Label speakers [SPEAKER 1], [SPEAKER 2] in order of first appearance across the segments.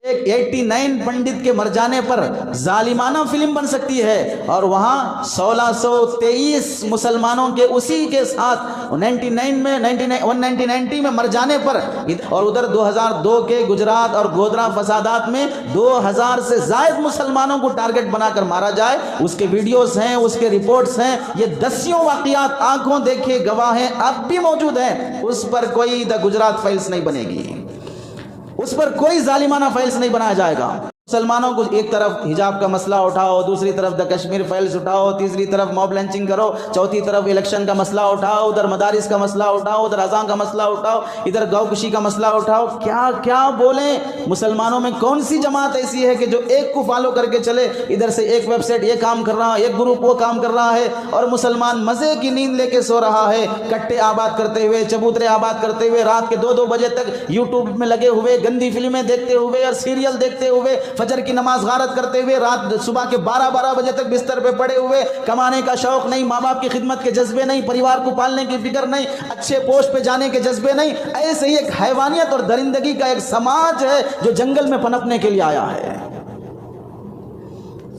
[SPEAKER 1] ایک 89 पंडित के मर जाने पर जालिमाना फिल्म बन सकती है और वहाँ 1623 मुसलमानों के उसी के साथ 190 में मर जाने पर, और उधर 2002 के गुजरात और गोधरा फसादात में 2000 से जायद मुसलमानों को टारगेट बनाकर मारा जाए, उसके वीडियोस हैं, उसके रिपोर्ट्स हैं, ये दसियों वाक़ियात आंखों देखे गवाह हैं, अब भी मौजूद हैं। उस पर कोई द गुजरात फाइल्स नहीं बनेगी, उस पर कोई जालिमाना फाइल्स नहीं बनाया जाएगा। मुसलमानों को एक तरफ हिजाब का मसला उठाओ, दूसरी तरफ द कश्मीर फाइल्स उठाओ, तीसरी तरफ मॉब लिंचिंग करो, चौथी तरफ इलेक्शन का मसला उठाओ, उधर मदारिस का मसला उठाओ, उधर अज़ान का मसला उठाओ, इधर गौकशी का मसला उठाओ। क्या क्या बोलें? मुसलमानों में कौन सी जमात ऐसी है कि जो एक को फॉलो करके चले? इधर से एक वेबसाइट ये काम कर रहा है, एक ग्रुप वो काम कर रहा है, और मुसलमान मज़े की नींद लेके सो रहा है, कट्टे आबाद करते हुए, चबूतरे आबाद करते हुए, रात के 2-2 बजे तक यूट्यूब में लगे हुए, गंदी फिल्में देखते हुए और सीरियल देखते हुए, फजर की नमाज गारत करते हुए, रात सुबह के 12-12 बजे तक बिस्तर पे पड़े हुए, कमाने का शौक नहीं, माँ बाप की खिदमत के जज्बे नहीं, परिवार को पालने की फिक्र नहीं, अच्छे पोस्ट पे जाने के जज्बे नहीं। ऐसे ही एक हैवानियत और दरिंदगी का एक समाज है जो जंगल में पनपने के लिए आया है।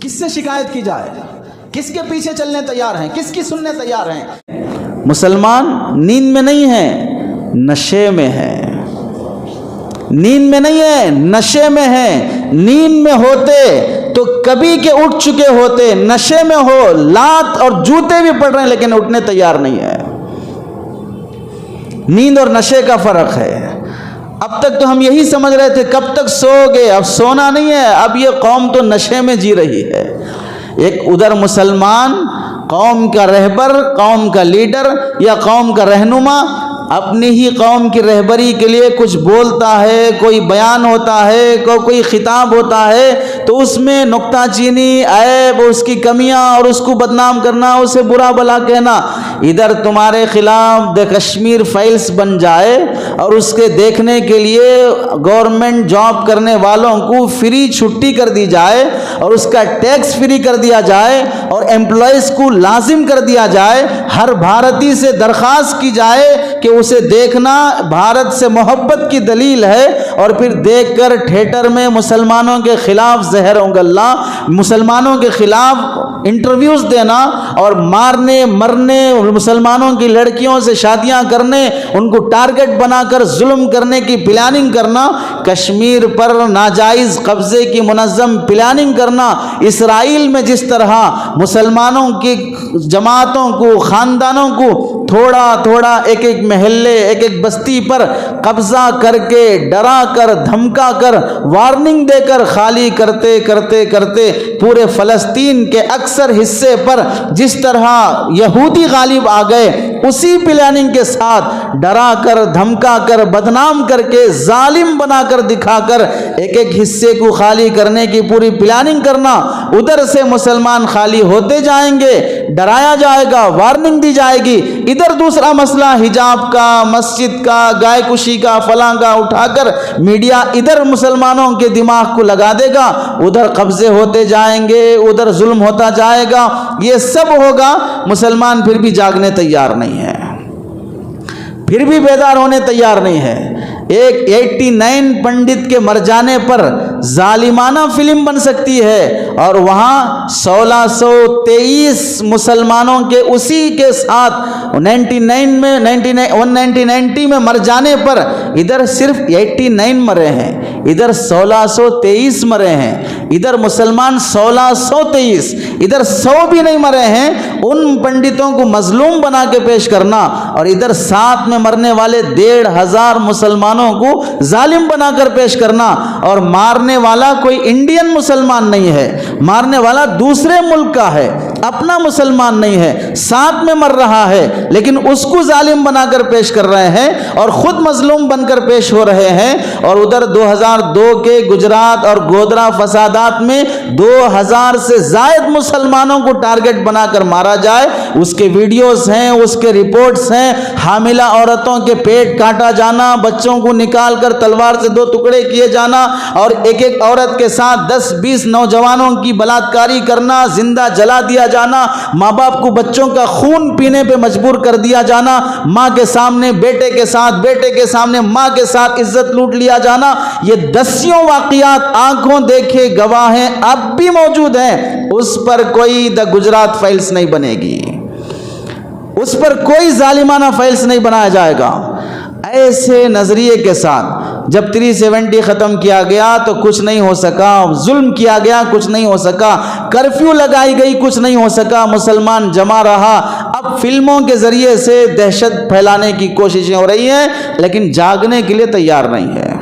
[SPEAKER 1] किससे शिकायत की जाए? किसके पीछे चलने तैयार हैं? किसकी सुनने तैयार हैं? मुसलमान नींद में नहीं है, नशे में है। नींद में नहीं है, नशे में है। नींद में होते तो कभी के उठ चुके होते, नशे में हो, लात और जूते भी पड़ रहे हैं लेकिन उठने तैयार नहीं है। नींद और नशे का फर्क है। अब तक तो हम यही समझ रहे थे कब तक सोओगे, अब सोना नहीं है, अब ये कौम तो नशे में जी रही है। एक उधर मुसलमान कौम का रहबर, कौम का लीडर या कौम का रहनुमा अपनी ही कौम की रहबरी के लिए कुछ बोलता है, कोई बयान होता है, कोई खिताब होता है, तो उसमें नुक्ताचीनी, ऐब, उसकी कमियां और उसको बदनाम करना, उसे बुरा भला कहना। इधर तुम्हारे खिलाफ द कश्मीर फाइल्स बन जाए और उसके देखने के लिए गवर्नमेंट जॉब करने वालों को फ्री छुट्टी कर दी जाए और उसका टैक्स फ्री कर दिया जाए और एम्प्लॉयज़ को लाजिम कर दिया जाए, हर भारतीय से दरख्वास्त की जाए कि उसे देखना भारत से मोहब्बत की दलील है, और फिर देखकर थिएटर में मुसलमानों के खिलाफ ज़हर गल्ला, मुसलमानों के खिलाफ इंटरव्यूज़ देना और मारने मरने, मुसलमानों की लड़कियों से शादियां करने, उनको टारगेट बनाकर जुल्म करने की प्लानिंग करना, कश्मीर पर नाजायज़ कब्ज़े की मुनज़्ज़म प्लानिंग करना, इसराइल में जिस तरह मुसलमानों की जमातों को, ख़ानदानों को थोड़ा थोड़ा एक एक महल्ले, एक एक बस्ती पर कब्ज़ा करके, डरा कर, धमका कर, वार्निंग देकर खाली करते करते करते पूरे फ़लस्तीन के अक्सर हिस्से पर जिस तरह यहूदी गालिब आ गए, उसी प्लानिंग के साथ डरा कर, धमका कर, बदनाम करके, जालिम बनाकर दिखाकर एक एक हिस्से को खाली करने की पूरी प्लानिंग करना। उधर से मुसलमान खाली होते जाएंगे, डराया जाएगा, वार्निंग दी जाएगी। इधर दूसरा मसला हिजाब का, मस्जिद का, गाय कुशी का, फलां का उठाकर मीडिया इधर मुसलमानों के दिमाग को लगा देगा, उधर कब्जे होते जाएंगे, उधर जुल्म होता जाएगा। ये सब होगा, मुसलमान फिर भी जागने तैयार नहीं है, फिर भी बेदार होने तैयार नहीं है। एक 89 पंडित के मर जाने पर जालिमाना फिल्म बन सकती है और वहाँ 1623 मुसलमानों के उसी के साथ 190 में मर जाने पर इधर सिर्फ 89 मरे हैं, इधर 1623 मरे हैं, इधर मुसलमान 1623, इधर 100 भी नहीं मरे हैं। उन पंडितों को मजलूम बना के पेश करना और इधर साथ में मरने वाले 1500 मुसलमानों को जालिम बनाकर पेश करना, और मारने वाला कोई इंडियन मुसलमान नहीं है, मारने वाला दूसरे मुल्क का है, अपना मुसलमान नहीं है, साथ में मर रहा है, लेकिन उसको जालिम बनाकर पेश कर रहे हैं और खुद मजलूम बनकर पेश हो रहे हैं। और उधर 2002 के गुजरात और गोधरा फसादात में 2000 से जायद मुसलमानों को टारगेट बनाकर मारा जाए, उसके वीडियोस हैं, उसके रिपोर्ट्स हैं। हामिला औरतों के पेट काटा जाना, बच्चों को निकालकर तलवार से 2 टुकड़े किए जाना और एक एक औरत के साथ 10-20 नौजवानों की बलात्कारी करना, जिंदा जला दिया جانا، ماں باپ کو بچوں کا خون پینے پہ مجبور کر دیا جانا، ماں کے سامنے بیٹے کے ساتھ، بیٹے کے سامنے ماں کے ساتھ عزت لوٹ لیا جانا، یہ دسیوں واقعات آنکھوں دیکھے گواہ ہیں، اب بھی موجود ہیں۔ اس پر کوئی دا گجرات فائلز نہیں بنے گی، اس پر کوئی ظالمانہ فائلز نہیں بنایا جائے گا۔ ایسے نظریے کے ساتھ جب 370 ختم کیا گیا تو کچھ نہیں ہو سکا، ظلم کیا گیا کچھ نہیں ہو سکا، کرفیو لگائی گئی کچھ نہیں ہو سکا، مسلمان جمع رہا۔ اب فلموں کے ذریعے سے دہشت پھیلانے کی کوششیں ہو رہی ہیں لیکن جاگنے کے لیے تیار نہیں ہے۔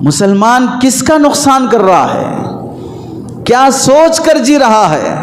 [SPEAKER 1] مسلمان کس کا نقصان کر رہا ہے؟ کیا سوچ کر جی رہا ہے؟